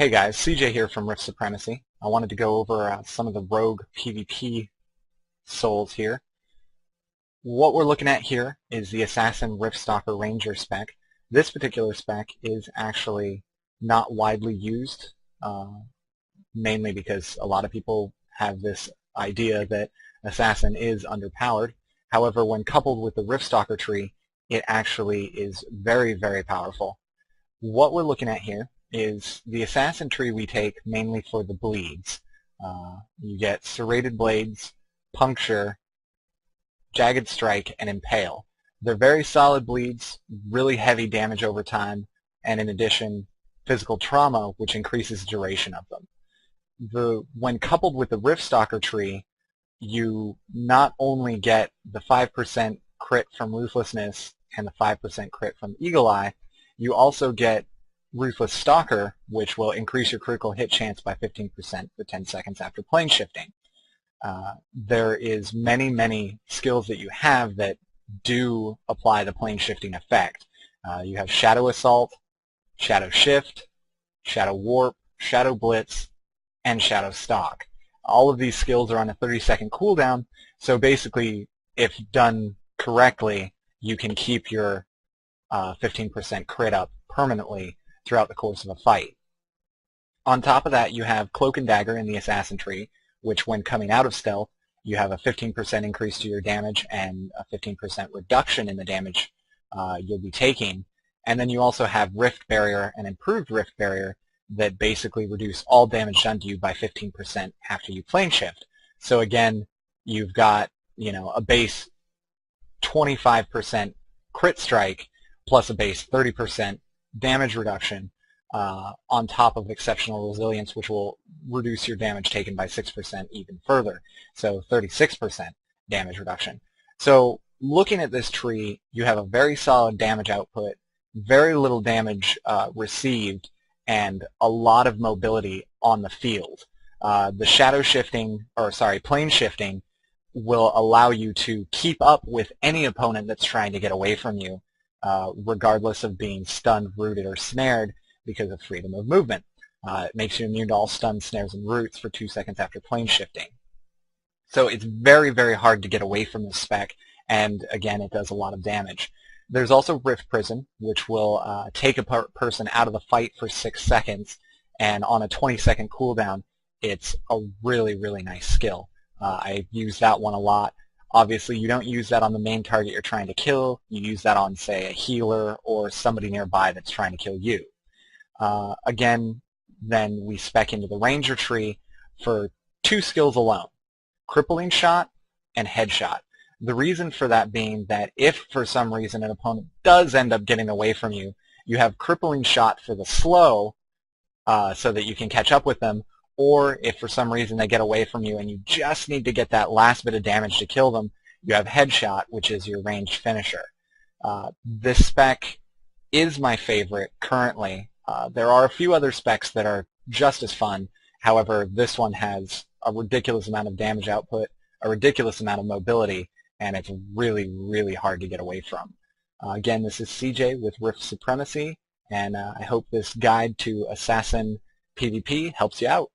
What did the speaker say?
Hey guys, CJ here from Rift Supremacy. I wanted to go over some of the rogue PvP souls here. What we're looking at here is the Assassin Rift Stalker Ranger spec. This particular spec is actually not widely used, mainly because a lot of people have this idea that Assassin is underpowered. However, when coupled with the Rift Stalker tree, it actually is very, very powerful. What we're looking at here is the Assassin tree we take mainly for the bleeds. You get Serrated Blades, Puncture, Jagged Strike, and Impale. They're very solid bleeds, really heavy damage over time, and in addition, physical trauma, which increases duration of them. When coupled with the Rift Stalker tree, you not only get the 5% crit from Ruthlessness and the 5% crit from Eagle Eye, you also get Ruthless Stalker, which will increase your critical hit chance by 15% for 10 seconds after plane shifting. There is many skills that you have that do apply the plane shifting effect. You have Shadow Assault, Shadow Shift, Shadow Warp, Shadow Blitz, and Shadow Stalk. All of these skills are on a 30-second cooldown, so basically, if done correctly, you can keep your 15% crit up permanently throughout the course of a fight. On top of that, you have Cloak and Dagger in the Assassin tree, which when coming out of stealth, you have a 15% increase to your damage and a 15% reduction in the damage you'll be taking. And then you also have Rift Barrier and Improved Rift Barrier that basically reduce all damage done to you by 15% after you plane shift. So again, you've got, a base 25% crit strike plus a base 30% damage reduction on top of exceptional resilience, which will reduce your damage taken by 6% even further. So 36% damage reduction. So looking at this tree, you have a very solid damage output, very little damage received, and a lot of mobility on the field. The shadow shifting, plane shifting, will allow you to keep up with any opponent that's trying to get away from you, regardless of being stunned, rooted, or snared because of freedom of movement. It makes you immune to all stuns, snares, and roots for 2 seconds after plane shifting. So it's very, very hard to get away from this spec, and again, it does a lot of damage. There's also Rift Prison, which will take a person out of the fight for 6 seconds, and on a 20-second cooldown, it's a really, really nice skill. I use that one a lot. Obviously, you don't use that on the main target you're trying to kill. You use that on, say, a healer or somebody nearby that's trying to kill you. Again, then we spec into the Ranger tree for 2 skills alone, Crippling Shot and Headshot. The reason for that being that if for some reason an opponent does end up getting away from you, you have Crippling Shot for the slow so that you can catch up with them, or if for some reason they get away from you and you just need to get that last bit of damage to kill them, you have Headshot, which is your ranged finisher. This spec is my favorite currently. There are a few other specs that are just as fun. However, this one has a ridiculous amount of damage output, a ridiculous amount of mobility, and it's really, really hard to get away from. Again, this is CJ with Rift Supremacy, and I hope this guide to Assassin PvP helps you out.